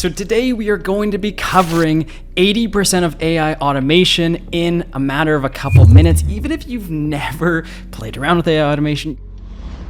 So today we are going to be covering 80% of AI automation in a matter of a couple minutes. Even if you've never played around with AI automation,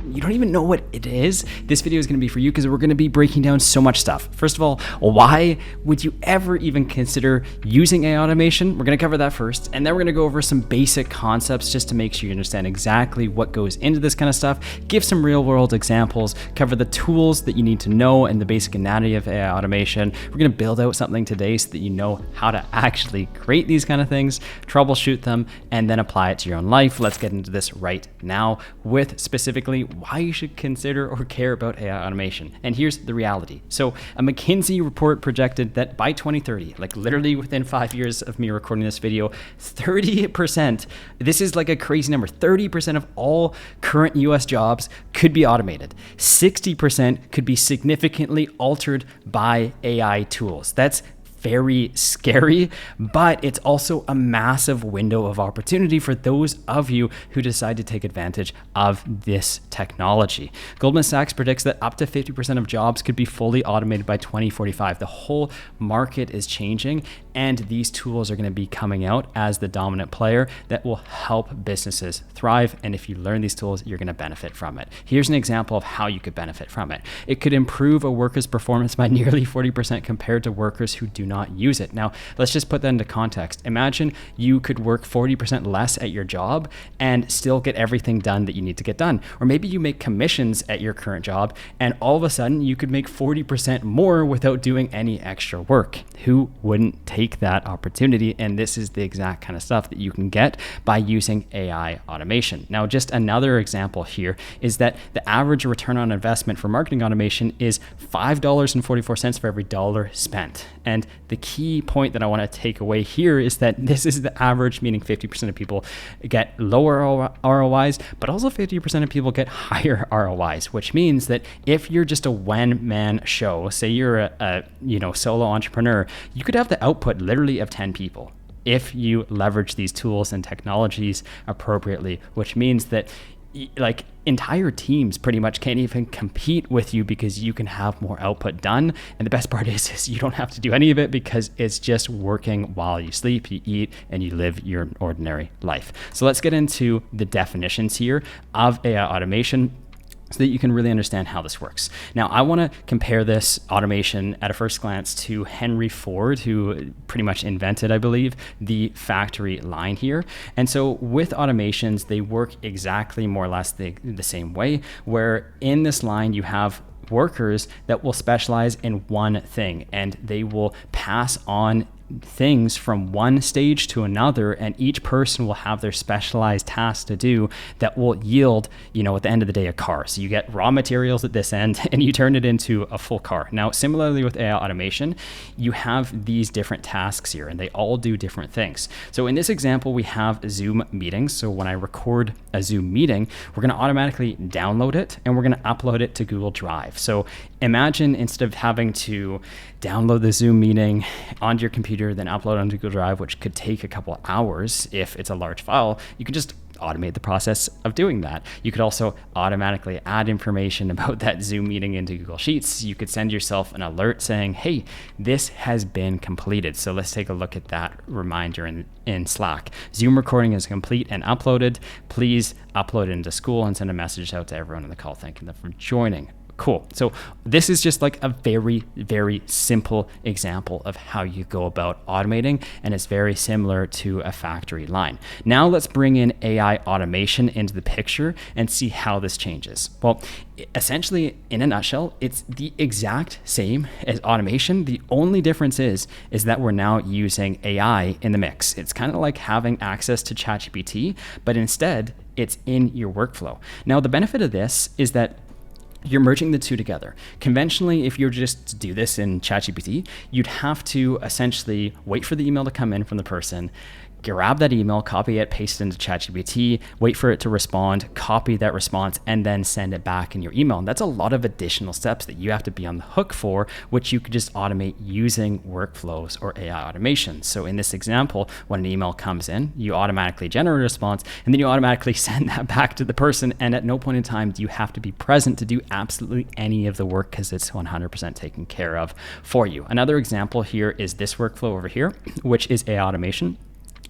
you don't even know what it is, this video is going to be for you because we're going to be breaking down so much stuff. First of all, why would you ever even consider using AI automation? We're going to cover that first, and then we're going to go over some basic concepts just to make sure you understand exactly what goes into this kind of stuff, give some real world examples, cover the tools that you need to know and the basic anatomy of AI automation. We're going to build out something today so that you know how to actually create these kind of things, troubleshoot them, and then apply it to your own life. Let's get into this right now with specifically why you should consider or care about AI automation. And here's the reality. So a McKinsey report projected that by 2030, like literally within 5 years of me recording this video, 30%, this is like a crazy number, 30% of all current US jobs could be automated. 60% could be significantly altered by AI tools. That's very scary, but it's also a massive window of opportunity for those of you who decide to take advantage of this technology. Goldman Sachs predicts that up to 50% of jobs could be fully automated by 2045. The whole market is changing, and these tools are going to be coming out as the dominant player that will help businesses thrive. And if you learn these tools, you're going to benefit from it. Here's an example of how you could benefit from it. It could improve a worker's performance by nearly 40% compared to workers who do not use it. Now, let's just put that into context. Imagine you could work 40% less at your job and still get everything done that you need to get done. Or maybe you make commissions at your current job and all of a sudden you could make 40% more without doing any extra work. Who wouldn't take that opportunity? And this is the exact kind of stuff that you can get by using AI automation. Now, just another example here is that the average return on investment for marketing automation is $5.44 for every dollar spent. And the key point that I want to take away here is that this is the average, meaning 50% of people get lower ROIs, but also 50% of people get higher ROIs, which means that if you're just a one-man show, say you're a solo entrepreneur, you could have the output literally of 10 people if you leverage these tools and technologies appropriately, which means that like entire teams pretty much can't even compete with you because you can have more output done. And the best part is you don't have to do any of it because it's just working while you sleep, you eat, and you live your ordinary life. So let's get into the definitions here of AI automation so that you can really understand how this works. Now, I want to compare this automation at a first glance to Henry Ford, who pretty much invented, I believe, the factory line here. And so with automations, they work exactly more or less the same way, where in this line you have workers that will specialize in one thing, and they will pass on things from one stage to another, and each person will have their specialized tasks to do that will yield, at the end of the day, a car. So you get raw materials at this end and you turn it into a full car. Now, similarly with AI automation, you have these different tasks here and they all do different things. So in this example, we have Zoom meetings. So when I record a Zoom meeting, we're going to automatically download it and we're going to upload it to Google Drive. So imagine instead of having to download the Zoom meeting onto your computer, then upload onto Google Drive, which could take a couple of hours if it's a large file, you can just automate the process of doing that. You could also automatically add information about that Zoom meeting into Google Sheets. You could send yourself an alert saying, hey, this has been completed. So let's take a look at that reminder in Slack. Zoom recording is complete and uploaded. Please upload it into school and send a message out to everyone in the call thanking them for joining. Cool. So this is just like a very, very simple example of how you go about automating, and it's very similar to a factory line. Now let's bring in AI automation into the picture and see how this changes. Well, essentially, in a nutshell, it's the exact same as automation. The only difference is that we're now using AI in the mix. It's kind of like having access to ChatGPT, but instead it's in your workflow. Now, the benefit of this is that you're merging the two together. Conventionally, if you were just to do this in ChatGPT, you'd have to essentially wait for the email to come in from the person, grab that email, copy it, paste it into ChatGPT, wait for it to respond, copy that response, and then send it back in your email. And that's a lot of additional steps that you have to be on the hook for, which you could just automate using workflows or AI automation. So in this example, when an email comes in, you automatically generate a response, and then you automatically send that back to the person. And at no point in time do you have to be present to do absolutely any of the work, because it's 100% taken care of for you. Another example here is this workflow over here, which is AI automation.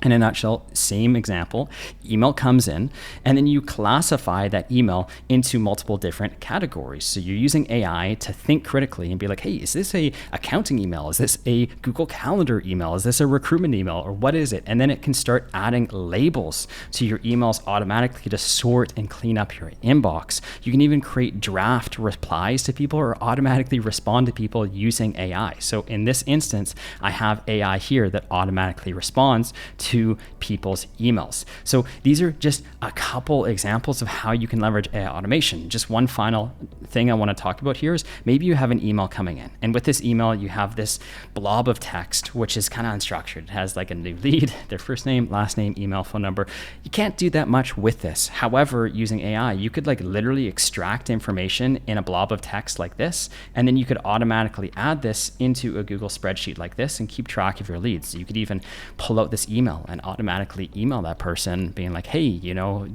In a nutshell, same example, email comes in, and then you classify that email into multiple different categories. So you're using AI to think critically and be like, hey, is this a accounting email? Is this a Google Calendar email? Is this a recruitment email? Or what is it? And then it can start adding labels to your emails automatically to sort and clean up your inbox. You can even create draft replies to people or automatically respond to people using AI. So in this instance, I have AI here that automatically responds to people's emails. So these are just a couple examples of how you can leverage AI automation. Just one final thing I want to talk about here is maybe you have an email coming in, and with this email you have this blob of text which is kind of unstructured. It has like a new lead, their first name, last name, email, phone number. You can't do that much with this. However, using AI, you could like literally extract information in a blob of text like this, and then you could automatically add this into a Google spreadsheet like this and keep track of your leads. So you could even pull out this email and automatically email that person being like, hey,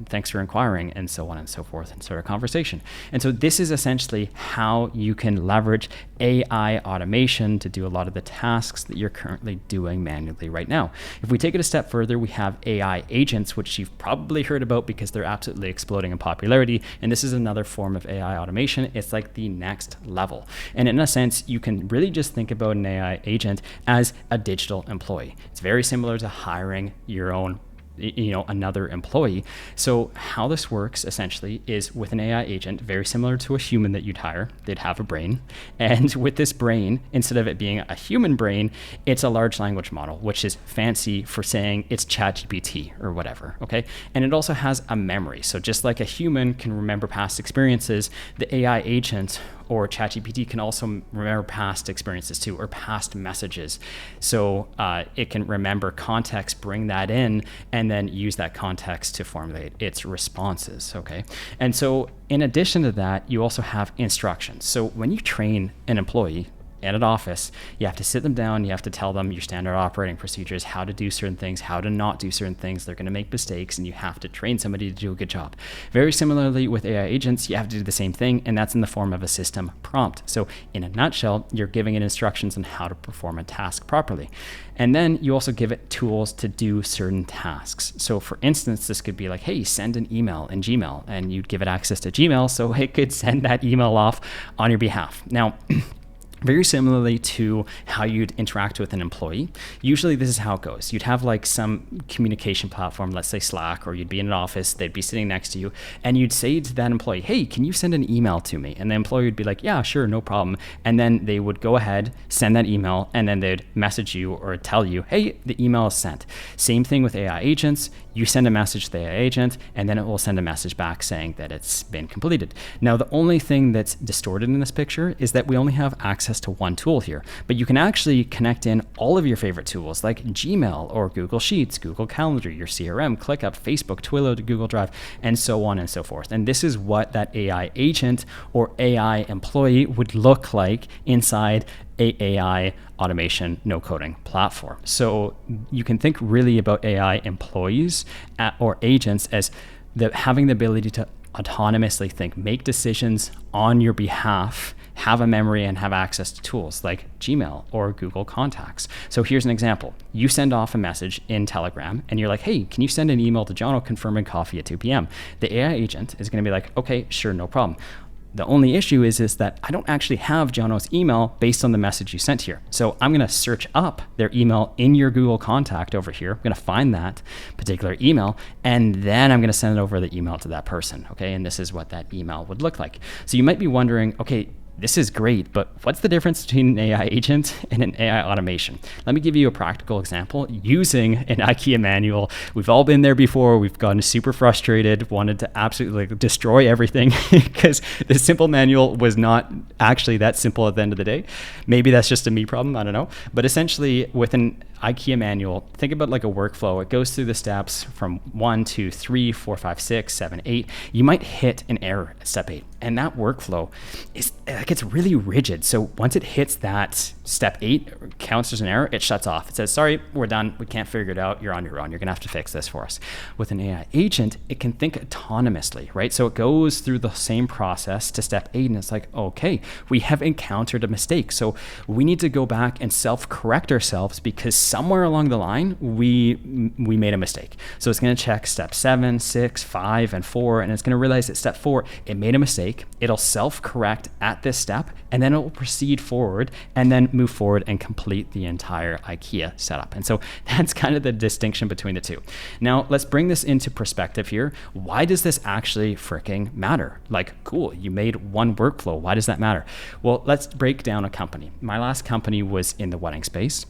thanks for inquiring, and so on and so forth, and start a conversation. And so this is essentially how you can leverage AI automation to do a lot of the tasks that you're currently doing manually right now. If we take it a step further, we have AI agents, which you've probably heard about because they're absolutely exploding in popularity. And this is another form of AI automation. It's like the next level. And in a sense, you can really just think about an AI agent as a digital employee. It's very similar to hiring your own another employee. So how this works essentially is with an AI agent, very similar to a human that you'd hire. They'd have a brain, and with this brain, instead of it being a human brain, it's a large language model, which is fancy for saying it's ChatGPT or whatever, okay? And it also has a memory. So just like a human can remember past experiences, the AI agent or ChatGPT can also remember past experiences too, or past messages. So it can remember context, bring that in, and then use that context to formulate its responses, okay? And so in addition to that, you also have instructions. So when you train an employee at an office, you have to sit them down, you have to tell them your standard operating procedures, how to do certain things, how to not do certain things. They're going to make mistakes, and you have to train somebody to do a good job. Very similarly with AI agents, you have to do the same thing, and that's in the form of a system prompt. So in a nutshell, you're giving it instructions on how to perform a task properly. And then you also give it tools to do certain tasks. So for instance, this could be like, hey, send an email in Gmail, and you'd give it access to Gmail so it could send that email off on your behalf. Now, very similarly to how you'd interact with an employee, usually this is how it goes. You'd have like some communication platform, let's say Slack, or you'd be in an office, they'd be sitting next to you, and you'd say to that employee, hey, can you send an email to me? And the employee would be like, yeah, sure, no problem. And then they would go ahead, send that email, and then they'd message you or tell you, hey, the email is sent. Same thing with AI agents. You send a message to the AI agent, and then it will send a message back saying that it's been completed. Now, the only thing that's distorted in this picture is that we only have access to one tool here, but you can actually connect in all of your favorite tools like Gmail or Google Sheets, Google Calendar, your CRM, ClickUp, Facebook, Twilio, Google Drive, and so on and so forth. And this is what that AI agent or AI employee would look like inside a AI automation no coding platform. So you can think really about AI employees or agents as having the ability to autonomously think, make decisions on your behalf, have a memory, and have access to tools like Gmail or Google Contacts. So here's an example. You send off a message in Telegram and you're like, hey, can you send an email to Jono confirming coffee at 2 p.m.? The AI agent is going to be like, okay, sure, no problem. The only issue is that I don't actually have Jono's email based on the message you sent here. So I'm going to search up their email in your Google contact over here. I'm going to find that particular email, and then I'm going to send it over the email to that person. Okay. And this is what that email would look like. So you might be wondering, okay, this is great, but what's the difference between an AI agent and an AI automation? Let me give you a practical example using an IKEA manual. We've all been there before. We've gotten super frustrated, wanted to absolutely destroy everything because the simple manual was not actually that simple at the end of the day. Maybe that's just a me problem, I don't know. But essentially with an IKEA manual, think about like a workflow. It goes through the steps from 1, 2, 3, 4, 5, 6, 7, 8. You might hit an error at step 8. And that workflow is like, it's really rigid. So once it hits that step 8, counts as an error, it shuts off. It says, sorry, we're done. We can't figure it out. You're on your own. You're going to have to fix this for us. With an AI agent, it can think autonomously, right? So it goes through the same process to step 8 and it's like, okay, we have encountered a mistake. So we need to go back and self-correct ourselves because somewhere along the line, we made a mistake. So it's going to check step 7, 6, 5, and 4, and it's going to realize that step 4, it made a mistake. It'll self-correct at this step, and then it will proceed forward and then move forward and complete the entire IKEA setup. And so that's kind of the distinction between the two. Now, let's bring this into perspective here. Why does this actually freaking matter? Like, cool, you made one workflow. Why does that matter? Well, let's break down a company. My last company was in the wedding space.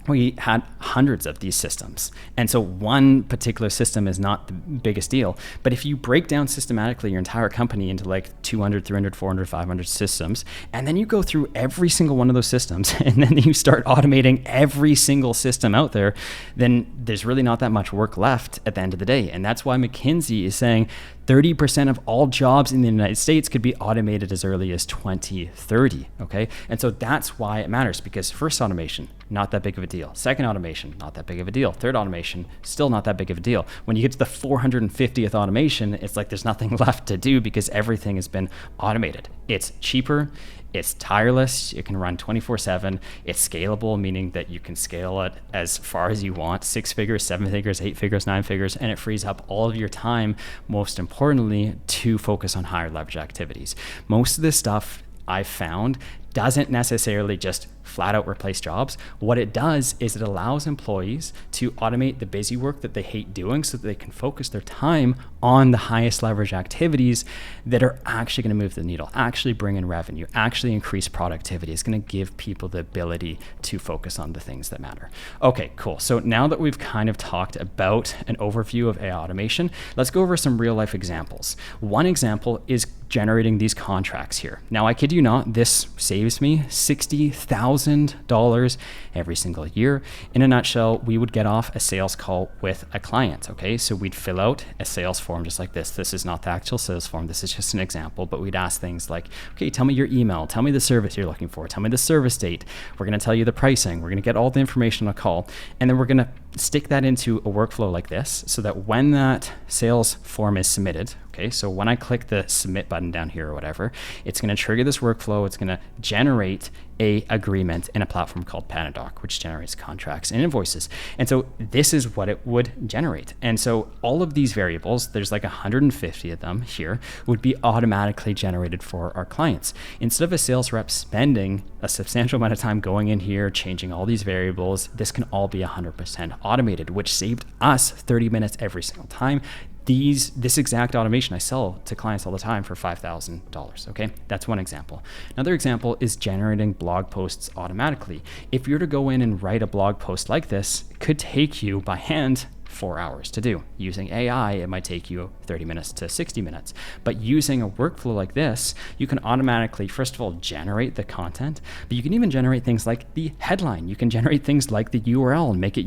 We had hundreds of these systems. And so one particular system is not the biggest deal. But if you break down systematically your entire company into like 200, 300, 400, 500 systems, and then you go through every single one of those systems, and then you start automating every single system out there, then there's really not that much work left at the end of the day. And that's why McKinsey is saying 30% of all jobs in the United States could be automated as early as 2030, okay? And so that's why it matters, because first automation, not that big of a deal. Second automation, not that big of a deal. Third automation, still not that big of a deal. When you get to the 450th automation, it's like there's nothing left to do because everything has been automated. It's cheaper, it's tireless, it can run 24/7, it's scalable, meaning that you can scale it as far as you want, 6 figures, 7 figures, 8 figures, 9 figures, and it frees up all of your time, most importantly, to focus on higher leverage activities. Most of this stuff I've found doesn't necessarily just flat out replace jobs. What it does is it allows employees to automate the busy work that they hate doing so that they can focus their time on the highest leverage activities that are actually going to move the needle, actually bring in revenue, actually increase productivity. It's going to give people the ability to focus on the things that matter. Okay, cool. So now that we've kind of talked about an overview of AI automation, let's go over some real life examples. One example is generating these contracts here. Now, I kid you not, this saves me $60,000 every single year. In a nutshell, we would get off a sales call with a client, okay? So we'd fill out a sales form just like this. This is not the actual sales form. This is just an example, but we'd ask things like, okay, tell me your email, tell me the service you're looking for, tell me the service date. We're gonna tell you the pricing. We're gonna get all the information on a call, and then we're gonna stick that into a workflow like this so that when that sales form is submitted, okay, so when I click the submit button down here or whatever, it's going to trigger this workflow. It's going to generate a agreement in a platform called Panadoc, which generates contracts and invoices. And so this is what it would generate. And so all of these variables, there's like 150 of them here, would be automatically generated for our clients. Instead of a sales rep spending a substantial amount of time going in here, changing all these variables, this can all be 100% automated, which saved us 30 minutes every single time. This exact automation I sell to clients all the time for $5,000, okay? That's one example. Another example is generating blog posts automatically. If you're to go in and write a blog post like this, it could take you by hand 4 hours to do. Using AI, it might take you 30 minutes to 60 minutes. But using a workflow like this, you can automatically, first of all, generate the content, but you can even generate things like the headline. You can generate things like the URL and make it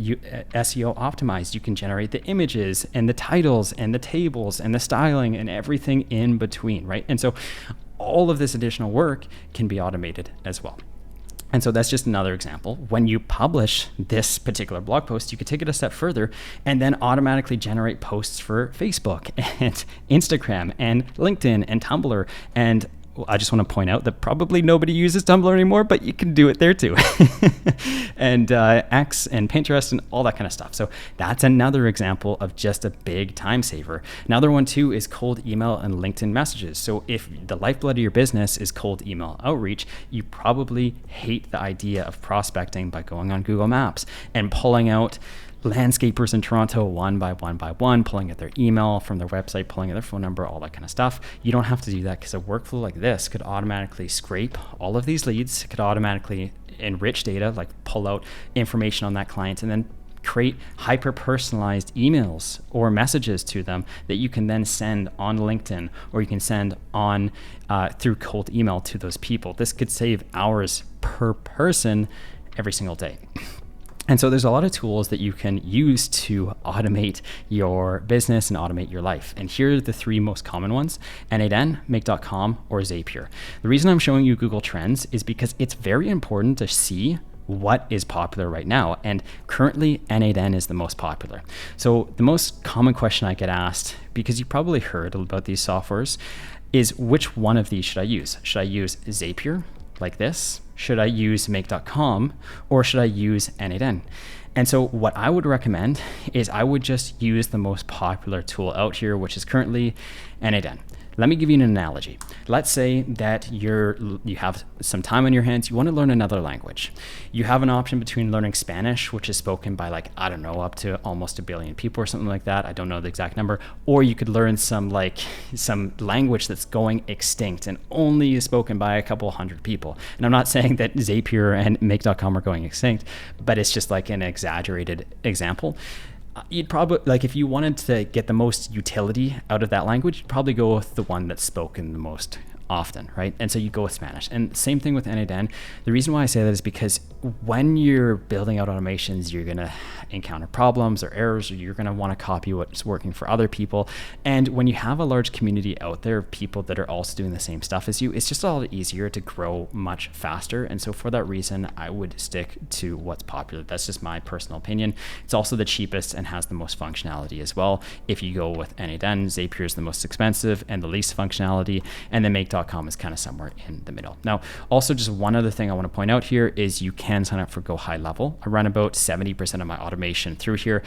SEO optimized. You can generate the images and the titles and the tables and the styling and everything in between, right? And so all of this additional work can be automated as well. And so that's just another example. When you publish this particular blog post, you could take it a step further and then automatically generate posts for Facebook and Instagram and LinkedIn and Tumblr. And I just want to point out that probably nobody uses Tumblr anymore, but you can do it there too. And X and Pinterest and all that kind of stuff. So that's another example of just a big time saver. Another one too is cold email and LinkedIn messages. So if the lifeblood of your business is cold email outreach, you probably hate the idea of prospecting by going on Google Maps and pulling out landscapers in Toronto, one by one, pulling at their email from their website, pulling at their phone number, all that kind of stuff. You don't have to do that, because a workflow like this could automatically scrape all of these leads, could automatically enrich data, like pull out information on that client, and then create hyper-personalized emails or messages to them that you can then send on LinkedIn, or you can send on through cold email to those people. This could save hours per person every single day. And so there's a lot of tools that you can use to automate your business and automate your life. And here are the 3 most common ones: N8N, Make.com, or Zapier. The reason I'm showing you Google Trends is because it's very important to see what is popular right now. And currently N8N is the most popular. So the most common question I get asked, because you probably heard about these softwares, is which one of these should I use? Should I use Zapier like this? Should I use Make.com, or should I use N8N? And so what I would recommend is I would just use the most popular tool out here, which is currently N8N. Let me give you an analogy. Let's say that you have some time on your hands, you want to learn another language. You have an option between learning Spanish, which is spoken by up to almost 1 billion people or something like that. I don't know the exact number. Or you could learn some language that's going extinct and only is spoken by a couple hundred people. And I'm not saying that Zapier and Make.com are going extinct, but it's just like an exaggerated example. You'd probably, if you wanted to get the most utility out of that language, you'd probably go with the one that's spoken the most often, right? And so you go with Spanish. And same thing with N8N. The reason why I say that is because when you're building out automations, you're going to encounter problems or errors, or you're going to want to copy what's working for other people. And when you have a large community out there of people that are also doing the same stuff as you, it's just a lot easier to grow much faster. And so for that reason, I would stick to what's popular. That's just my personal opinion. It's also the cheapest and has the most functionality as well. If you go with N8N, Zapier is the most expensive and the least functionality, and then Make.com is kind of somewhere in the middle. Now, also just one other thing I want to point out here is you can sign up for Go High Level. I run about 70% of my automation through here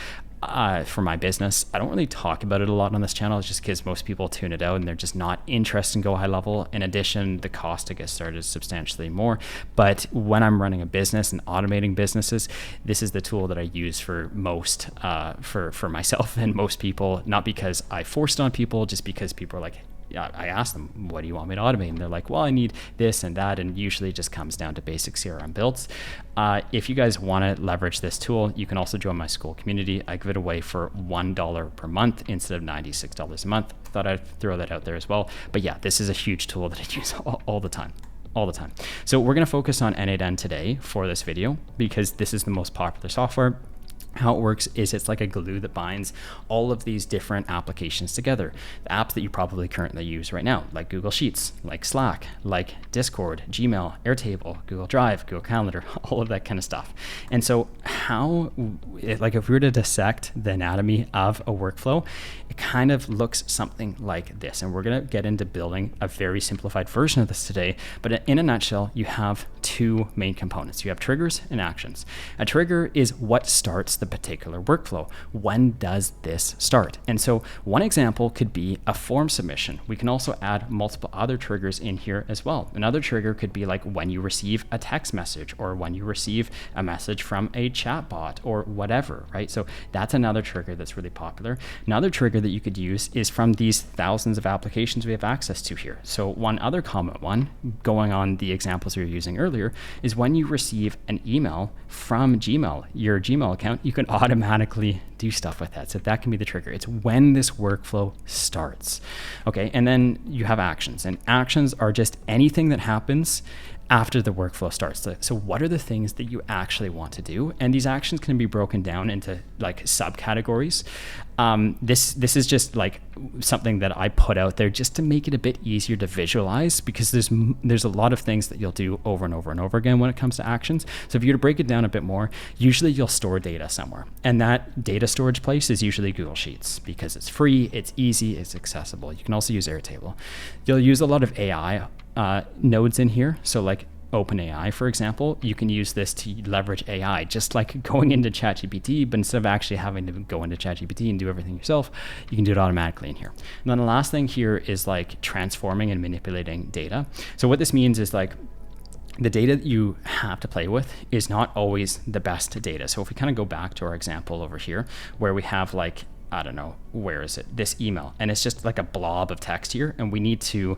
for my business. I don't really talk about it a lot on this channel. It's just because most people tune it out and they're just not interested in Go High Level. In addition, the cost to get started is substantially more. But when I'm running a business and automating businesses, this is the tool that I use for most, for myself and most people, not because I forced on people, just because people are like, I ask them, what do you want me to automate? And they're like, well, I need this and that. And usually it just comes down to basic CRM builds. If you guys want to leverage this tool, you can also join my school community. I give it away for $1 per month instead of $96 a month. Thought I'd throw that out there as well. But yeah, this is a huge tool that I use all the time. So we're going to focus on N8N today for this video because this is the most popular software. How it works is it's like a glue that binds all of these different applications together. The apps that you probably currently use right now, like Google Sheets, like Slack, like Discord, Gmail, Airtable, Google Drive, Google Calendar, all of that kind of stuff. And so if we were to dissect the anatomy of a workflow, it kind of looks something like this. And we're going to get into building a very simplified version of this today. But in a nutshell, you have 2 main components. You have triggers and actions. A trigger is what starts the particular workflow. When does this start? And so one example could be a form submission. We can also add multiple other triggers in here as well. Another trigger could be like when you receive a text message or when you receive a message from a chat bot or whatever, right? So that's another trigger that's really popular. Another trigger that you could use is from these thousands of applications we have access to here. So one other common one, going on the examples we were using earlier, is when you receive an email from Gmail, your Gmail account, you can automatically do stuff with that. So that can be the trigger. It's when this workflow starts. Okay, and then you have actions. And actions are just anything that happens after the workflow starts. So what are the things that you actually want to do? And these actions can be broken down into like subcategories. This is just like something that I put out there just to make it a bit easier to visualize, because there's a lot of things that you'll do over and over and over again when it comes to actions. So if you were to break it down a bit more, usually you'll store data somewhere. And that data storage place is usually Google Sheets because it's free, it's easy, it's accessible. You can also use Airtable. You'll use a lot of AI nodes in here. So like OpenAI, for example, you can use this to leverage AI, just like going into ChatGPT, but instead of actually having to go into ChatGPT and do everything yourself, you can do it automatically in here. And then the last thing here is like transforming and manipulating data. So what this means is like, the data that you have to play with is not always the best data. So if we kind of go back to our example over here, where we have like, I don't know, where is it? This email, and it's just like a blob of text here, and we need to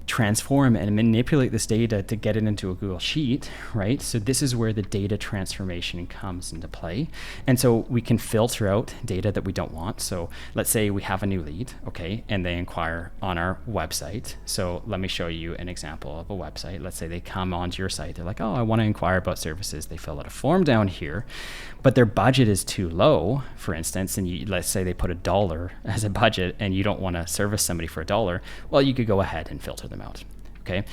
transform and manipulate this data to get it into a Google Sheet, right? So this is where the data transformation comes into play. And so we can filter out data that we don't want. So let's say we have a new lead, okay, and they inquire on our website. So let me show you an example of a website. Let's say they come onto your site. They're like, oh, I want to inquire about services. They fill out a form down here, but their budget is too low, for instance, and let's say they put $1 as a budget and you don't want to service somebody for $1. Well, you could go ahead and filter them out. Okay.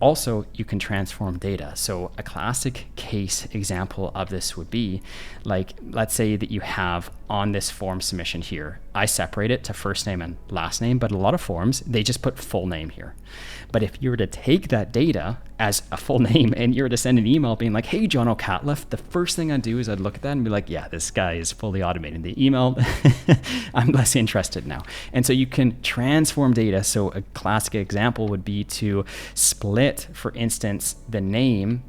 Also, you can transform data. So a classic case example of this would be like, let's say that you have on this form submission here, I separate it to first name and last name, but a lot of forms, they just put full name here. But if you were to take that data as a full name and you were to send an email being like, hey, Jono Catliff, the first thing I'd do is I'd look at that and be like, yeah, this guy is fully automated. The email, I'm less interested now. And so you can transform data. So a classic example would be to split, for instance, the name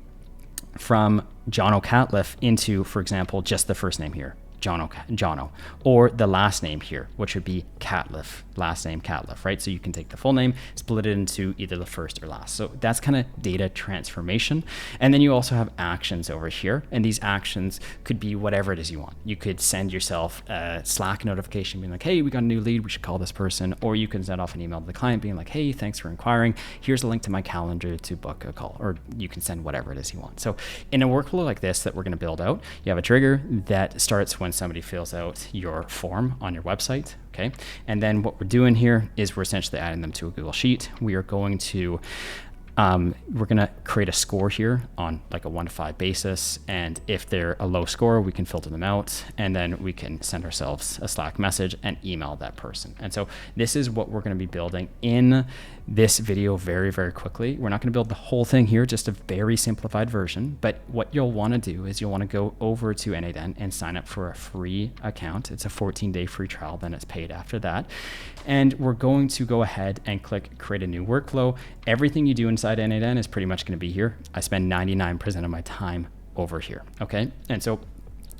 from Jono Catliff into, for example, just the first name here, Jono, or the last name here, which would be Catliff, last name Catliff, right? So you can take the full name, split it into either the first or last. So that's kind of data transformation. And then you also have actions over here, and these actions could be whatever it is you want. You could send yourself a Slack notification being like, hey, we got a new lead, we should call this person, or you can send off an email to the client being like, hey, thanks for inquiring, here's a link to my calendar to book a call, or you can send whatever it is you want. So in a workflow like this that we're going to build out, you have a trigger that starts when somebody fills out your form on your website, okay? And then what we're doing here is we're essentially adding them to a Google Sheet. We are going to we're going to create a score here on like a 1 to 5 basis. And if they're a low score, we can filter them out, and then we can send ourselves a Slack message and email that person. And so this is what we're going to be building in this video very, very quickly. We're not going to build the whole thing here, just a very simplified version. But what you'll want to do is you'll want to go over to N8N and sign up for a free account. It's a 14-day free trial, then it's paid after that. And we're going to go ahead and click create a new workflow. Everything you do inside N8N is pretty much going to be here. I spend 99% of my time over here, okay? And so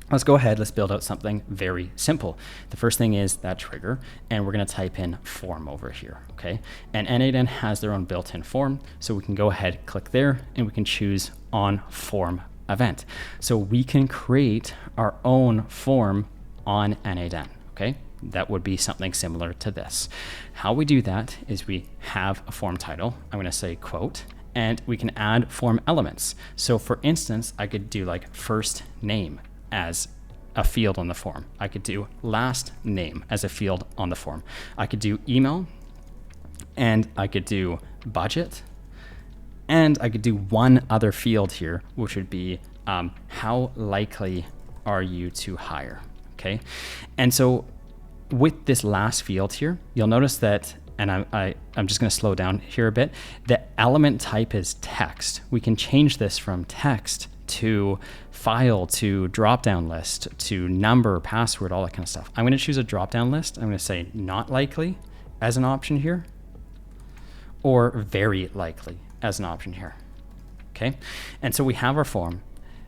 let's go ahead, let's build out something very simple. The first thing is that trigger, and we're going to type in form over here, okay? And N8N has their own built-in form, so we can go ahead, click there, and we can choose on form event. So we can create our own form on N8N, okay? That would be something similar to this. How we do that is we have a form title. I'm going to say quote, and we can add form elements. So for instance, I could do like first name as a field on the form. I could do last name as a field on the form. I could do email, and I could do budget, and I could do one other field here, which would be how likely are you to hire, okay? And so with this last field here, you'll notice that, and I'm just going to slow down here a bit, the element type is text. We can change this from text to file, to drop-down list, to number, password, all that kind of stuff. I'm going to choose a drop-down list. I'm going to say not likely as an option here, or very likely as an option here, okay? And so we have our form.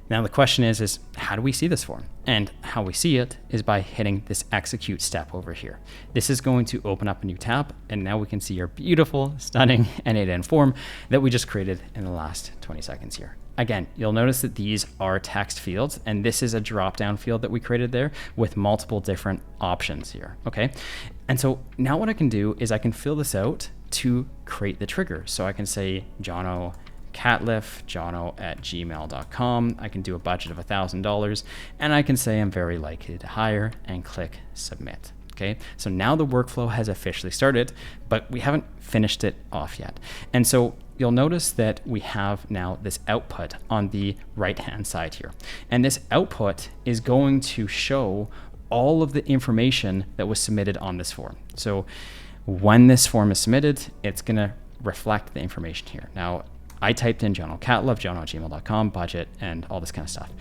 Now the question is how do we see this form? And how we see it is by hitting this execute step over here. This is going to open up a new tab, and now we can see our beautiful, stunning N8N form that we just created in the last 20 seconds here. Again, you'll notice that these are text fields, and this is a drop-down field that we created there with multiple different options here, okay? And so now what I can do is I can fill this out to create the trigger. So I can say Jono Catliff, jono@gmail.com. I can do a budget of $1,000, and I can say I'm very likely to hire and click submit. Okay, so now the workflow has officially started, but we haven't finished it off yet. And so you'll notice that we have now this output on the right-hand side here. And this output is going to show all of the information that was submitted on this form. So when this form is submitted, it's going to reflect the information here. Now, I typed in Jono Catlove, jono@gmail.com, budget, and all this kind of stuff.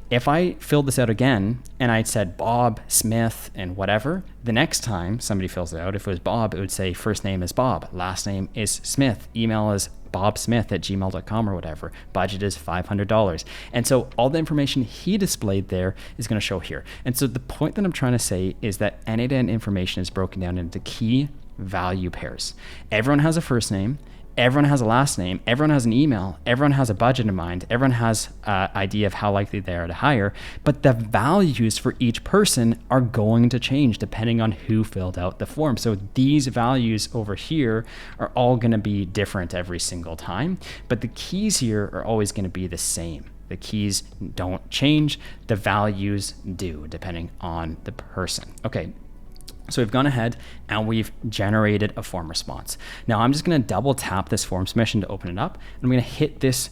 If I filled this out again and I said Bob, Smith, and whatever, the next time somebody fills it out, if it was Bob, it would say first name is Bob, last name is Smith, email is bobsmith@gmail.com or whatever, budget is $500. And so all the information he displayed there is going to show here. And so the point that I'm trying to say is that N8N information is broken down into key value pairs. Everyone has a first name. Everyone has a last name, everyone has an email, everyone has a budget in mind, everyone has an idea of how likely they are to hire, but the values for each person are going to change depending on who filled out the form. So these values over here are all going to be different every single time, but the keys here are always going to be the same. The keys don't change, the values do, depending on the person. Okay. So we've gone ahead and we've generated a form response. Now I'm just going to double tap this form submission to open it up. And I'm going to hit this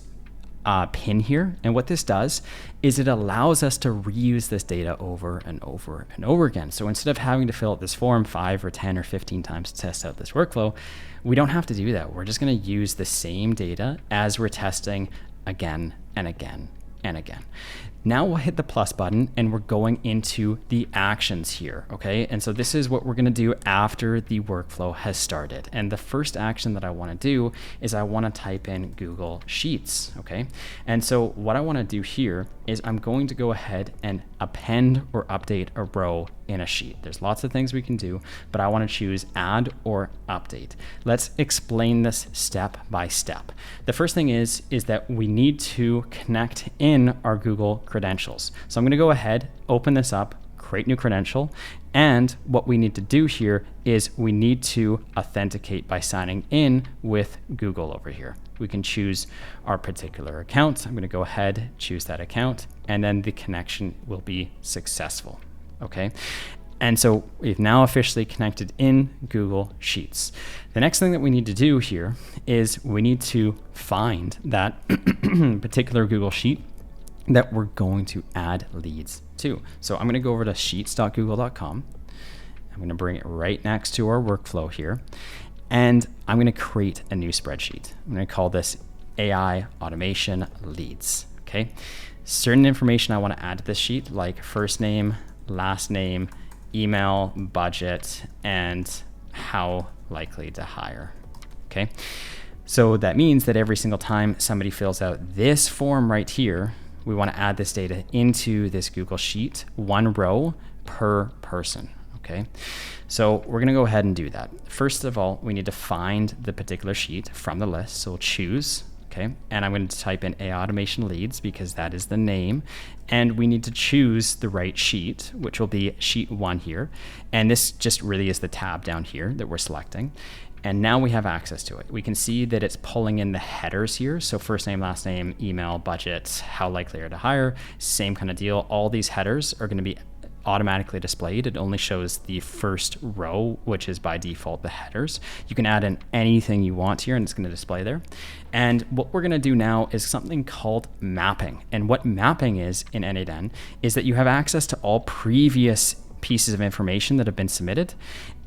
pin here. And what this does is it allows us to reuse this data over and over and over again. So instead of having to fill out this form 5 or 10 or 15 times to test out this workflow, we don't have to do that. We're just going to use the same data as we're testing again and again and again. Now we'll hit the plus button and we're going into the actions here, okay? And so this is what we're gonna do after the workflow has started. And the first action that I wanna do is I wanna type in Google Sheets, okay? And so what I wanna do here is I'm going to go ahead and append or update a row in a sheet. There's lots of things we can do, but I wanna choose add or update. Let's explain this step by step. The first thing is that we need to connect in our Google credentials. So I'm going to go ahead, open this up, create new credential. And what we need to do here is we need to authenticate by signing in with Google over here. We can choose our particular account. I'm going to go ahead, choose that account, and then the connection will be successful. Okay. And so we've now officially connected in Google Sheets. The next thing that we need to do here is we need to find that particular Google Sheet that we're going to add leads to. So I'm going to go over to sheets.google.com. I'm going to bring it right next to our workflow here. And I'm going to create a new spreadsheet. I'm going to call this AI automation leads. Okay. Certain information I want to add to this sheet, like first name, last name, email, budget, and how likely to hire. Okay. So that means that every single time somebody fills out this form right here, we want to add this data into this Google Sheet, one row per person. Okay. So we're going to go ahead and do that. First of all, we need to find the particular sheet from the list. So we'll choose. Okay. And I'm going to type in AI automation leads because that is the name. And we need to choose the right sheet, which will be sheet 1 here. And this just really is the tab down here that we're selecting. And now we have access to it. We can see that it's pulling in the headers here. So first name, last name, email, budget, how likely are to hire, same kind of deal. All these headers are going to be automatically displayed. It only shows the first row, which is by default the headers. You can add in anything you want here and it's going to display there. And what we're going to do now is something called mapping. And what mapping is in N8N is that you have access to all previous pieces of information that have been submitted,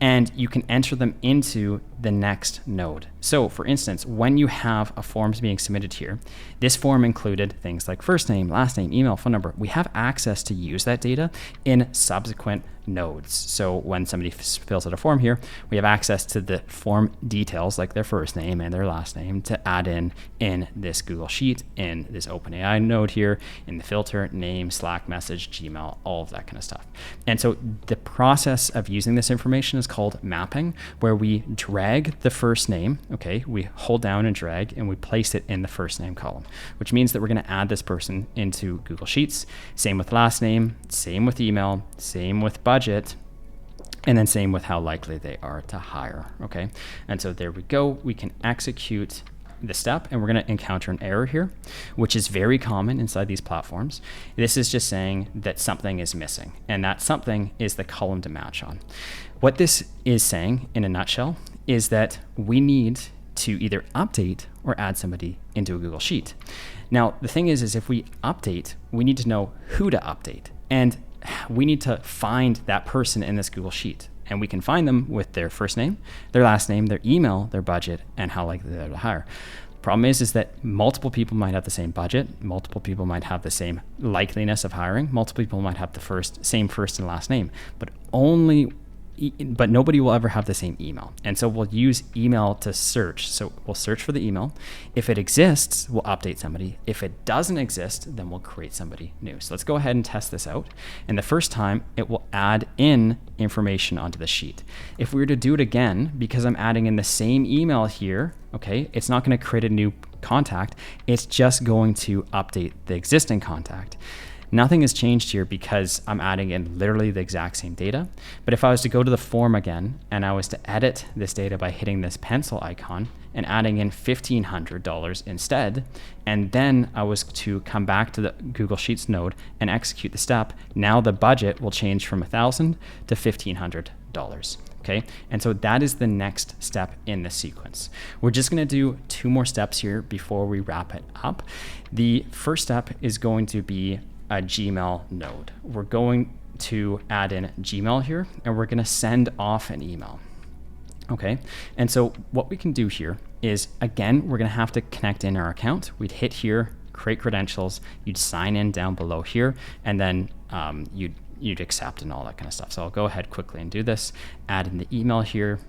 and you can enter them into the next node. So for instance, when you have a form being submitted here, this form included things like first name, last name, email, phone number. We have access to use that data in subsequent nodes. So when somebody fills out a form here, we have access to the form details like their first name and their last name to add in this Google Sheet, in this OpenAI node here, in the filter, name, Slack message, Gmail, all of that kind of stuff. And so the process of using this information is called mapping, where we drag the first name, okay, we hold down and drag and we place it in the first name column, which means that we're going to add this person into Google Sheets. Same with last name, same with email, same with budget, and then same with how likely they are to hire, okay? And so there we go. We can execute the step and we're going to encounter an error here, which is very common inside these platforms. This is just saying that something is missing, and that something is the column to match on. What this is saying in a nutshell is that we need to either update or add somebody into a Google Sheet. Now, the thing is if we update, we need to know who to update, and we need to find that person in this Google Sheet. And we can find them with their first name, their last name, their email, their budget, and how likely they are to hire. Problem is that multiple people might have the same budget, multiple people might have the same likeliness of hiring, multiple people might have the same first and last name, but nobody will ever have the same email. And so we'll use email to search. So we'll search for the email. If it exists, we'll update somebody. If it doesn't exist, then we'll create somebody new. So let's go ahead and test this out. And the first time it will add in information onto the sheet. If we were to do it again, because I'm adding in the same email here, okay, it's not going to create a new contact. It's just going to update the existing contact. Nothing has changed here because I'm adding in literally the exact same data. But if I was to go to the form again and I was to edit this data by hitting this pencil icon and adding in $1,500 instead, and then I was to come back to the Google Sheets node and execute the step, now the budget will change from $1,000 to $1,500. Okay, and so that is the next step in the sequence. We're just going to do 2 more steps here before we wrap it up. The first step is going to be a Gmail node. We're going to add in Gmail here, and we're going to send off an email. Okay, and so what we can do here is, again, we're going to have to connect in our account. We'd hit here, create credentials, you'd sign in down below here, and then you'd accept and all that kind of stuff. So I'll go ahead quickly and do this, add in the email here,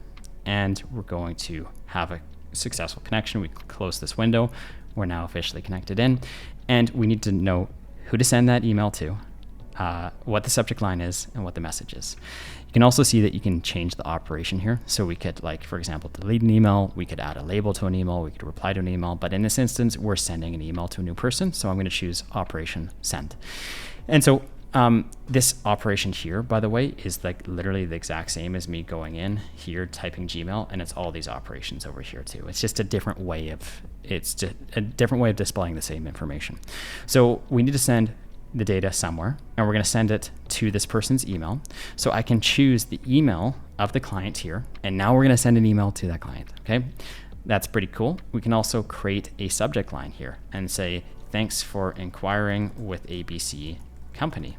and we're going to have a successful connection. We close this window. We're now officially connected in, and we need to know who to send that email to, what the subject line is, and what the message is. You can also see that you can change the operation here. So we could, like, for example, delete an email, we could add a label to an email, we could reply to an email, but in this instance, we're sending an email to a new person. So I'm going to choose operation send. And so this operation here, by the way, is like literally the exact same as me going in here, typing Gmail, and it's all these operations over here too. It's just a different way of displaying the same information. So we need to send the data somewhere, and we're going to send it to this person's email. So I can choose the email of the client here, and now we're going to send an email to that client. Okay, that's pretty cool. We can also create a subject line here and say, thanks for inquiring with ABC company.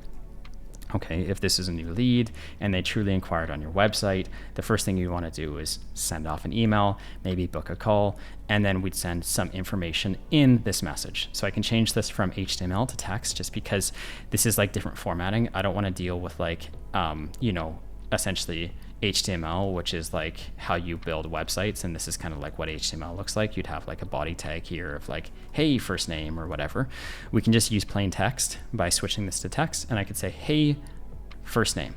Okay, if this is a new lead and they truly inquired on your website, the first thing you want to do is send off an email, maybe book a call, and then we'd send some information in this message. So I can change this from HTML to text just because this is like different formatting. I don't want to deal with like, essentially HTML, which is like how you build websites, and this is kind of like what HTML looks like. You'd have like a body tag here of like, hey, first name or whatever. We can just use plain text by switching this to text, and I could say, hey, first name.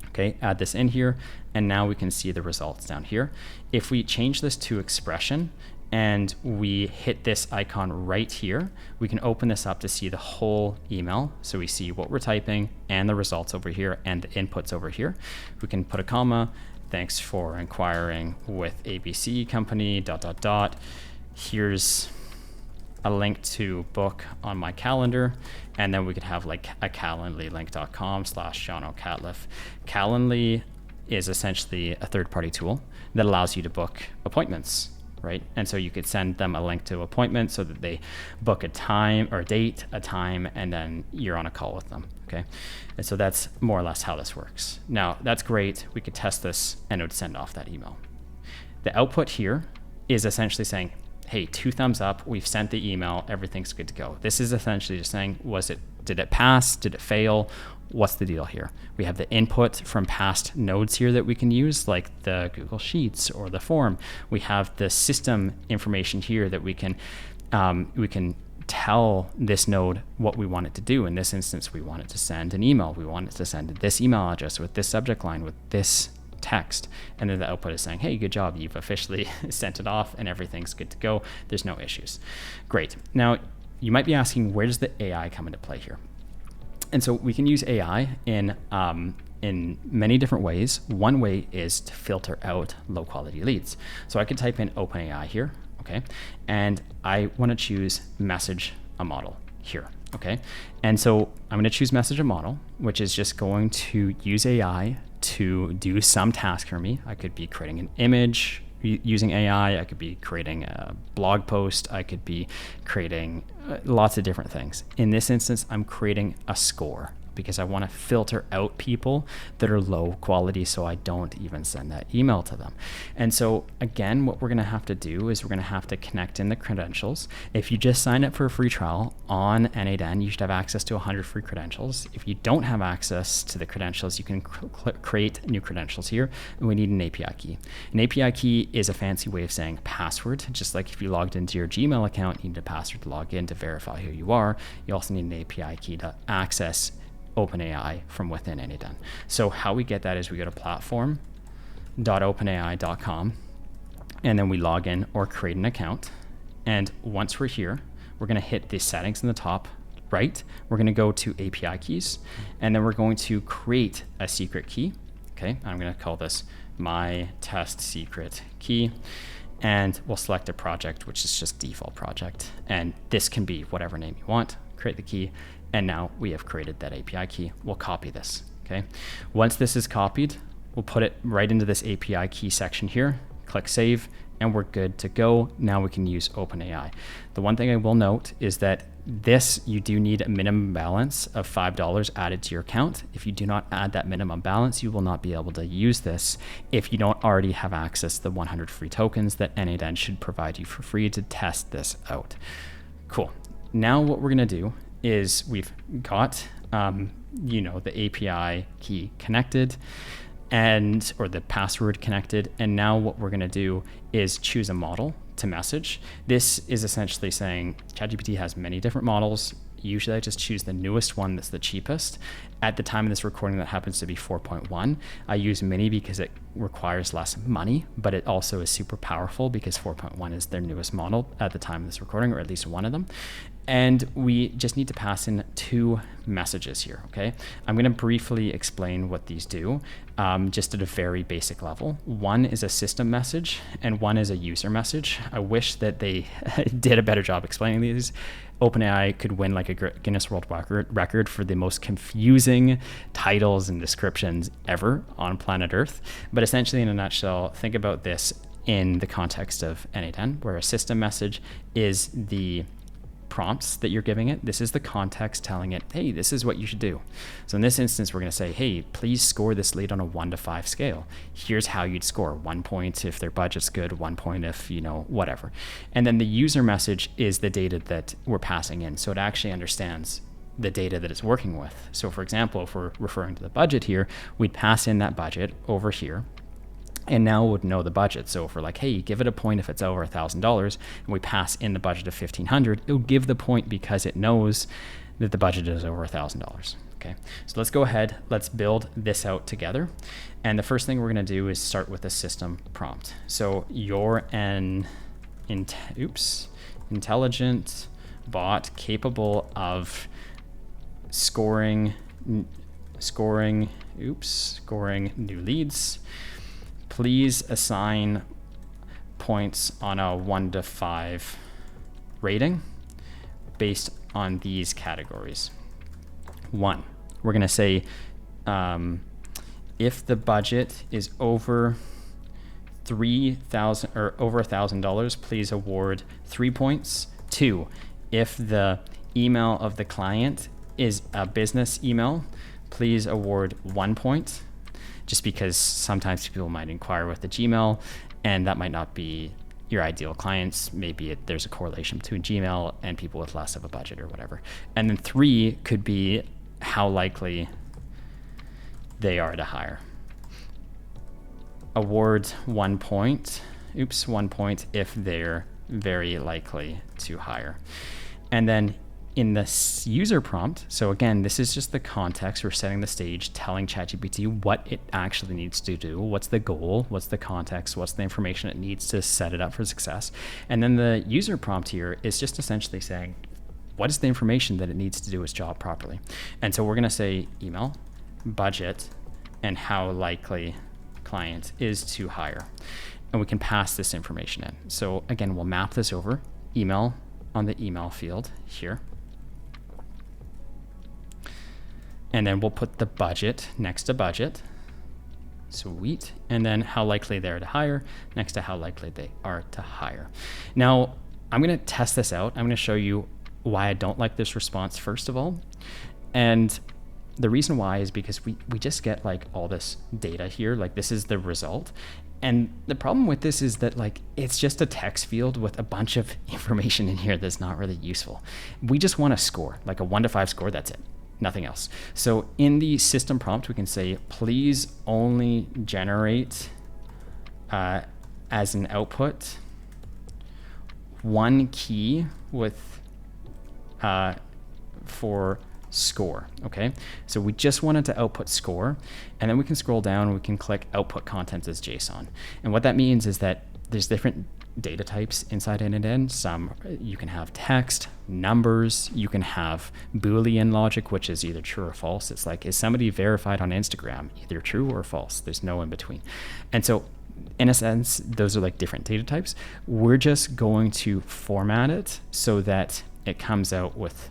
Okay, add this in here, and now we can see the results down here. If we change this to expression and we hit this icon right here, we can open this up to see the whole email. So we see what we're typing and the results over here and the inputs over here. We can put a comma, thanks for inquiring with ABC company, ... Here's a link to book on my calendar. And then we could have like a calendly.com/Jono Catliffe. Calendly is essentially a third-party tool that allows you to book appointments, right? And so you could send them a link to appointment so that they book a time or a date, a time, and then you're on a call with them, okay? And so that's more or less how this works. Now, that's great. We could test this and it would send off that email. The output here is essentially saying, hey, 2 thumbs up, we've sent the email, everything's good to go. This is essentially just saying, did it pass, did it fail? What's the deal here? We have the input from past nodes here that we can use, like the Google Sheets or the form. We have the system information here that we can tell this node what we want it to do. In this instance, we want it to send an email. We want it to send this email address with this subject line, with this text. And then the output is saying, hey, good job. You've officially sent it off and everything's good to go. There's no issues. Great. Now, you might be asking, where does the AI come into play here? And so we can use AI in many different ways. One way is to filter out low quality leads. So I could type in OpenAI here, okay? And I want to choose message a model here, okay? And so I'm going to choose message a model, which is just going to use AI to do some task for me. I could be creating an image using AI. I could be creating a blog post. I could be creating lots of different things. In this instance, I'm creating a score, because I want to filter out people that are low quality so I don't even send that email to them. And so again, what we're going to have to do is we're going to have to connect in the credentials. If you just signed up for a free trial on N8N, you should have access to 100 free credentials. If you don't have access to the credentials, you can create new credentials here, and we need an API key. An API key is a fancy way of saying password. Just like if you logged into your Gmail account, you need a password to log in to verify who you are. You also need an API key to access OpenAI from within N8N. So how we get that is we go to platform.openai.com, and then we log in or create an account. And once we're here, we're going to hit the settings in the top right. We're going to go to API keys, and then we're going to create a secret key. Okay, I'm going to call this my test secret key, and we'll select a project, which is just default project. And this can be whatever name you want. Create the key. And now we have created that API key. We'll copy this, okay? Once this is copied, we'll put it right into this API key section here, click save, and we're good to go. Now we can use OpenAI. The one thing I will note is that this, you do need a minimum balance of $5 added to your account. If you do not add that minimum balance, you will not be able to use this if you don't already have access to the 100 free tokens that N8N should provide you for free to test this out. Cool. Now what we're gonna do is we've got the API key connected or the password connected, and now what we're going to do is choose a model to message. This is essentially saying ChatGPT has many different models. Usually I just choose the newest one that's the cheapest. At the time of this recording, that happens to be 4.1. I use Mini because it requires less money, but it also is super powerful because 4.1 is their newest model at the time of this recording, or at least one of them. And we just need to pass in 2 messages here, okay? I'm gonna briefly explain what these do, just at a very basic level. One is a system message and one is a user message. I wish that they did a better job explaining these. OpenAI could win like a Guinness World Record for the most confusing titles and descriptions ever on planet Earth. But essentially, in a nutshell, think about this in the context of N8N, where a system message is the prompts that you're giving it. This is the context telling it, hey, this is what you should do. So in this instance, we're going to say, hey, please score this lead on a 1 to 5 scale. Here's how you'd score: 1 point if their budget's good, 1 point if, whatever. And then the user message is the data that we're passing in. So it actually understands the data that it's working with. So for example, if we're referring to the budget here, we'd pass in that budget over here. And now it would know the budget. So if we're like, hey, give it a point if it's over $1,000, and we pass in the budget of $1,500, it'll give the point because it knows that the budget is over $1,000. Okay, so let's go ahead, let's build this out together. And the first thing we're gonna do is start with a system prompt. So you're an intelligent bot capable of scoring new leads. Please assign points on a 1 to 5 rating based on these categories. 1, we're going to say if the budget is over $3,000 or over $1,000, please award 3 points. 2, if the email of the client is a business email, please award 1 point. Just because sometimes people might inquire with the Gmail, and that might not be your ideal clients. Maybe there's a correlation between Gmail and people with less of a budget or whatever. And then 3 could be how likely they are to hire. Award 1 point. 1 point if they're very likely to hire. And then in the user prompt, so again, this is just the context. We're setting the stage, telling ChatGPT what it actually needs to do, what's the goal, what's the context, what's the information it needs to set it up for success. And then the user prompt here is just essentially saying, what is the information that it needs to do its job properly? And so we're gonna say email, budget, and how likely client is to hire. And we can pass this information in. So again, we'll map this over, email on the email field here. And then we'll put the budget next to budget. Sweet. And then how likely they're to hire next to how likely they are to hire. Now, I'm going to test this out. I'm going to show you why I don't like this response, first of all. And the reason why is because we just get like all this data here, like this is the result. And the problem with this is that like it's just a text field with a bunch of information in here that's not really useful. We just want a score, like a 1 to 5 score, that's it, nothing else. So in the system prompt, we can say, please only generate as an output one key with for score. Okay, so we just wanted to output score, and then we can scroll down and we can click output content as JSON. And what that means is that there's different data types inside end-to-end. Some you can have text, numbers, you can have Boolean logic, which is either true or false. It's like, is somebody verified on Instagram? Either true or false. There's no in between. And so in a sense, those are like different data types. We're just going to format it so that it comes out with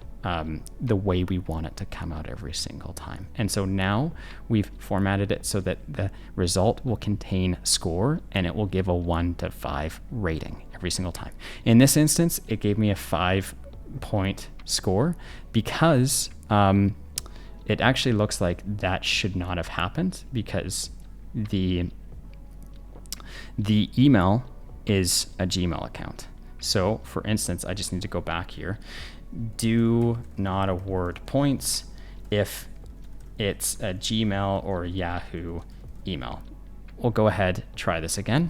the way we want it to come out every single time. And so now we've formatted it so that the result will contain score and it will give a 1 to 5 rating every single time. In this instance, it gave me a 5-point score because it actually looks like that should not have happened, because the email is a Gmail account. So for instance, I just need to go back here. Do not award points if it's a Gmail or Yahoo email. We'll go ahead, try this again.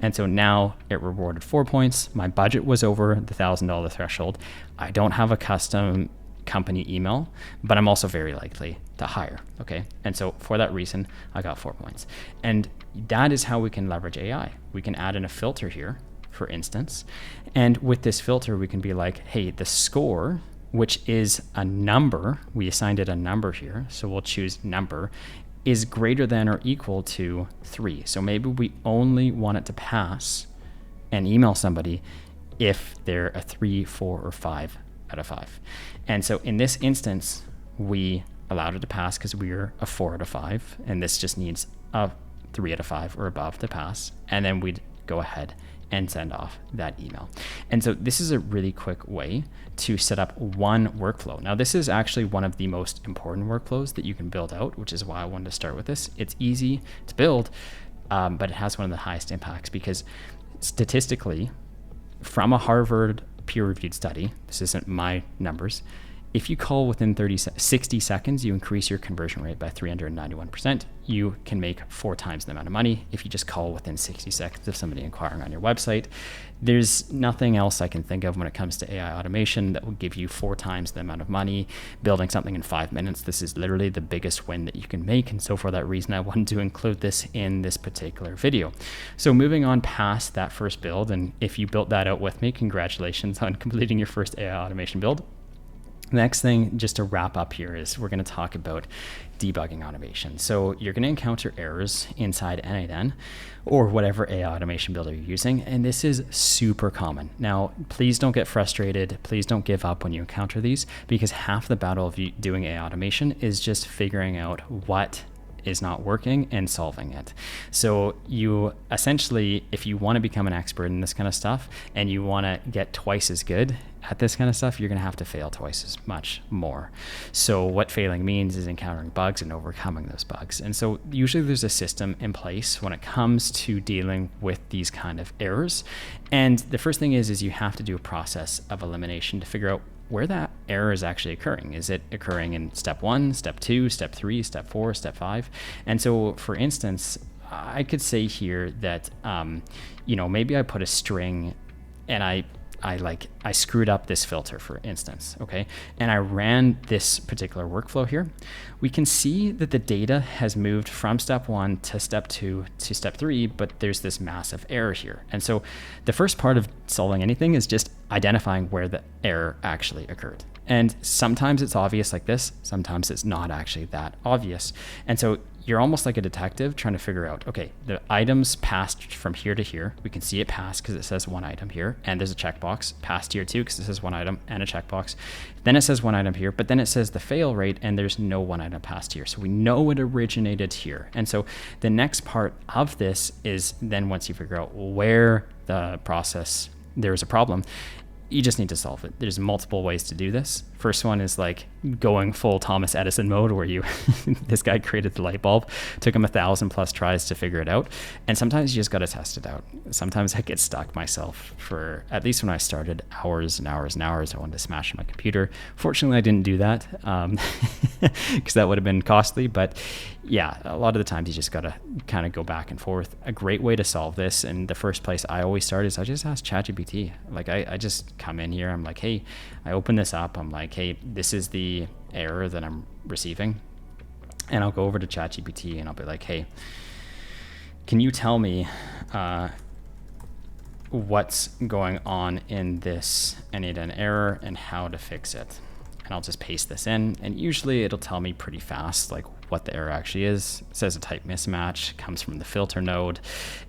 And so now it rewarded 4 points. My budget was over the $1,000 threshold. I don't have a custom company email, but I'm also very likely to hire. Okay. And so for that reason, I got 4 points. And that is how we can leverage AI. We can add in a filter here, for instance. And with this filter, we can be like, hey, the score, which is a number, we assigned it a number here, so we'll choose number, is greater than or equal to 3. So maybe we only want it to pass and email somebody if they're a 3, 4, or 5 out of 5. And so in this instance, we allowed it to pass because we're a 4 out of 5, and this just needs a 3 out of 5 or above to pass. And then we'd go ahead and send off that email. And so this is a really quick way to set up one workflow. Now, this is actually one of the most important workflows that you can build out, which is why I wanted to start with this. It's easy to build, but it has one of the highest impacts because statistically, from a Harvard peer-reviewed study, this isn't my numbers, if you call within 60 seconds, you increase your conversion rate by 391%. You can make 4 times the amount of money if you just call within 60 seconds of somebody inquiring on your website. There's nothing else I can think of when it comes to AI automation that will give you 4 times the amount of money building something in 5 minutes. This is literally the biggest win that you can make. And so for that reason, I wanted to include this in this particular video. So moving on past that first build, and if you built that out with me, congratulations on completing your first AI automation build. Next thing, just to wrap up here, is we're going to talk about debugging automation. So you're going to encounter errors inside n8n or whatever AI automation builder you're using, and this is super common. Now, please don't get frustrated. Please don't give up when you encounter these, because half the battle of you doing AI automation is just figuring out what is not working and solving it. So you essentially, if you want to become an expert in this kind of stuff and you want to get twice as good at this kind of stuff, you're going to have to fail twice as much more. So what failing means is encountering bugs and overcoming those bugs. And so usually there's a system in place when it comes to dealing with these kind of errors. And the first thing is you have to do a process of elimination to figure out where that error is actually occurring. Is it occurring in step 1, step 2, step 3, step 4, step 5? And so, for instance, I could say here that, maybe I put a string and I screwed up this filter, for instance, okay? And I ran this particular workflow here. We can see that the data has moved from step 1 to step 2 to step 3, but there's this massive error here. And so the first part of solving anything is just identifying where the error actually occurred. And sometimes it's obvious like this, sometimes it's not actually that obvious. And so you're almost like a detective trying to figure out, okay, the items passed from here to here. We can see it passed because it says 1 item here, and there's a checkbox. Passed here too because it says 1 item and a checkbox. Then it says 1 item here, but then it says the fail rate, and there's no 1 item passed here. So we know it originated here. And so the next part of this is then once you figure out where the process, there's a problem, you just need to solve it. There's multiple ways to do this. First one is like going full Thomas Edison mode, where you, this guy created the light bulb, took him 1,000+ tries to figure it out. And sometimes you just got to test it out. Sometimes I get stuck myself for, at least when I started, hours and hours and hours. I wanted to smash my computer. Fortunately, I didn't do that because that would have been costly. But yeah, a lot of the times you just got to kind of go back and forth. A great way to solve this, and the first place I always start, is I just ask ChatGPT. Like I just come in here, I'm like, hey, I open this up, I'm like, hey, this is the error that I'm receiving. And I'll go over to ChatGPT and I'll be like, hey, can you tell me what's going on in this? I need an error and how to fix it. And I'll just paste this in, and usually it'll tell me pretty fast like what the error actually is. It says a type mismatch, comes from the filter node,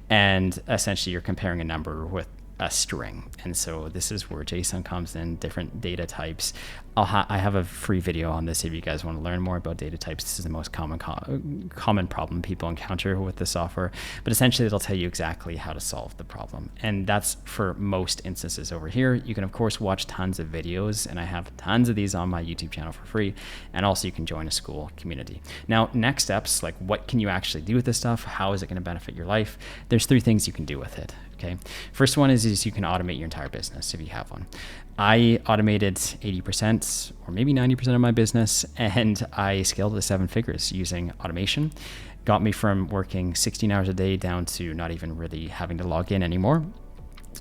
and essentially you're comparing a number with a string. And so this is where JSON comes in, different data types. I have a free video on this if you guys want to learn more about data types. This is the most common problem people encounter with the software, but essentially it'll tell you exactly how to solve the problem. And that's for most instances over here. You can of course watch tons of videos, and I have tons of these on my YouTube channel for free. And also you can join a school community. Now, next steps, like what can you actually do with this stuff? How is it going to benefit your life? There's 3 things you can do with it. Okay. First one is you can automate your entire business if you have one. I automated 80% or maybe 90% of my business, and I scaled to 7 figures using automation. Got me from working 16 hours a day down to not even really having to log in anymore.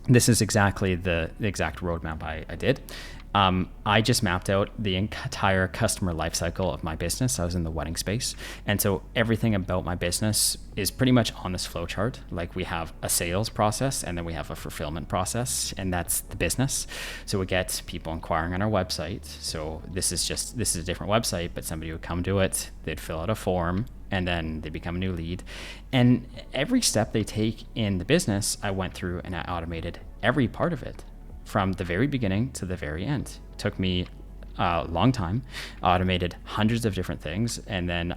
This is exactly the exact roadmap I did. I just mapped out the entire customer lifecycle of my business. I was in the wedding space. And so everything about my business is pretty much on this flow chart. Like we have a sales process, and then we have a fulfillment process, and that's the business. So we get people inquiring on our website. So this is a different website, but somebody would come to it, they'd fill out a form, and then they become a new lead. And every step they take in the business, I went through and I automated every part of it, from the very beginning to the very end. It took me a long time, automated hundreds of different things. And then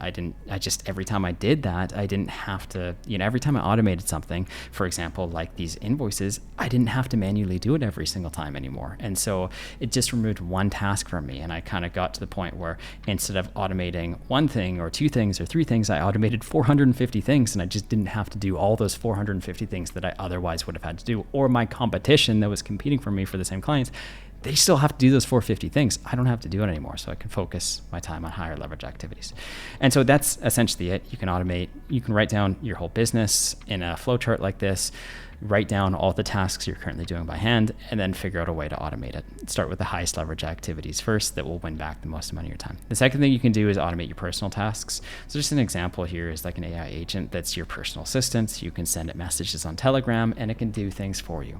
every time I did that, I didn't have to, every time I automated something, for example, like these invoices, I didn't have to manually do it every single time anymore. And so it just removed one task from me. And I kind of got to the point where instead of automating 1 thing or 2 things or 3 things, I automated 450 things. And I just didn't have to do all those 450 things that I otherwise would have had to do. Or my competition that was competing for me for the same clients, they still have to do those 450 things. I don't have to do it anymore, so I can focus my time on higher leverage activities. And so that's essentially it. You can automate, you can write down your whole business in a flowchart like this, write down all the tasks you're currently doing by hand, and then figure out a way to automate it. Start with the highest leverage activities first that will win back the most amount of your time. The second thing you can do is automate your personal tasks. So just an example here is like an AI agent that's your personal assistant. You can send it messages on Telegram, and it can do things for you.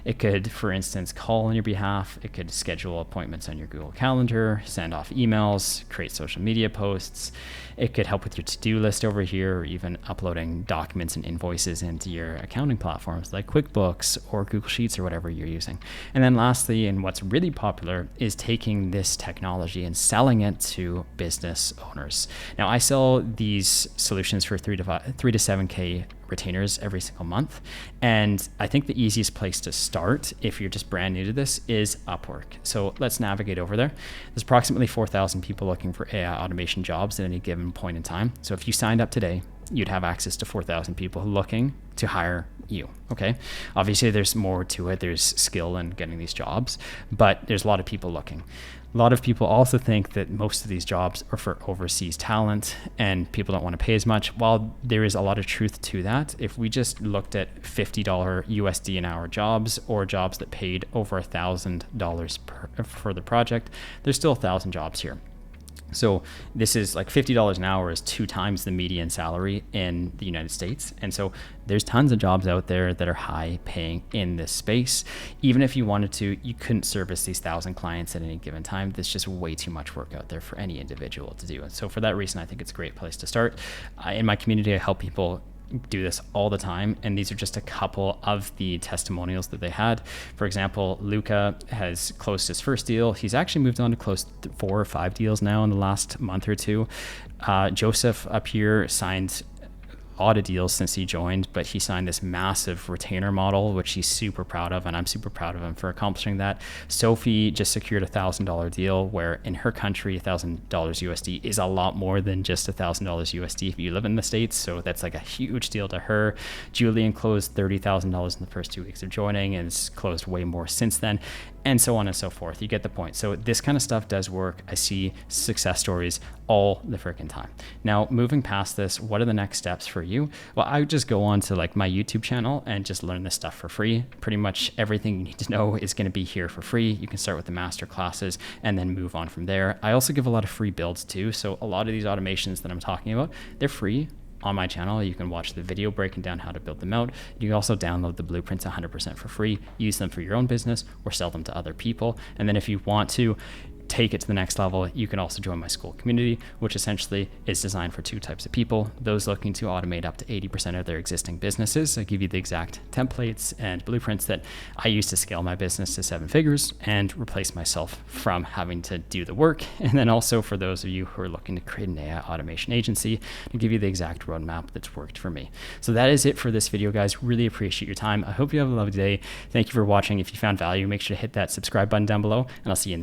It could, for instance, call on your behalf. It could schedule appointments on your Google Calendar, send off emails, create social media posts. It could help with your to-do list over here, or even uploading documents and invoices into your accounting platforms like QuickBooks or Google Sheets or whatever you're using. And then lastly, and what's really popular, is taking this technology and selling it to business owners. Now, I sell these solutions for 3 to 7K retainers every single month. And I think the easiest place to start, if you're just brand new to this, is Upwork. So let's navigate over there. There's approximately 4,000 people looking for AI automation jobs at any given point in time. So if you signed up today, you'd have access to 4,000 people looking to hire you. Okay. Obviously there's more to it. There's skill in getting these jobs, but there's a lot of people looking. A lot of people also think that most of these jobs are for overseas talent and people don't want to pay as much. While there is a lot of truth to that, if we just looked at $50 USD an hour jobs, or jobs that paid over $1,000 for the project, there's still 1,000 jobs here. So this is like $50 an hour is 2 times the median salary in the United States. And so there's tons of jobs out there that are high paying in this space. Even if you wanted to, you couldn't service these 1,000 clients at any given time. There's just way too much work out there for any individual to do. And so for that reason, I think it's a great place to start. In my community, I help people do this all the time, and these are just a couple of the testimonials that they had. For example, Luca has closed his first deal. He's actually moved on to close 4 or 5 deals now in the last month or two. Joseph up here signed a lot of deals since he joined, but he signed this massive retainer model, which he's super proud of, and I'm super proud of him for accomplishing that. Sophie just secured a $1,000 deal, where in her country, $1,000 USD is a lot more than just $1,000 USD if you live in the States. So that's like a huge deal to her. Julian closed $30,000 in the first 2 weeks of joining, and has closed way more since then, and so on and so forth. You get the point. So this kind of stuff does work. I see success stories all the freaking time. Now, moving past this, what are the next steps for you? Well, I would just go on to like my YouTube channel and just learn this stuff for free. Pretty much everything you need to know is going to be here for free. You can start with the master classes and then move on from there. I also give a lot of free builds too. So a lot of these automations that I'm talking about, they're free. On my channel, you can watch the video breaking down how to build them out. You can also download the blueprints 100% for free, use them for your own business or sell them to other people. And then if you want to take it to the next level, you can also join my school community, which essentially is designed for two types of people: those looking to automate up to 80% of their existing businesses. I give you the exact templates and blueprints that I use to scale my business to 7 figures and replace myself from having to do the work. And then also for those of you who are looking to create an AI automation agency, to give you the exact roadmap that's worked for me. So that is it for this video, guys. Really appreciate your time. I hope you have a lovely day. Thank you for watching. If you found value, make sure to hit that subscribe button down below, and I'll see you in the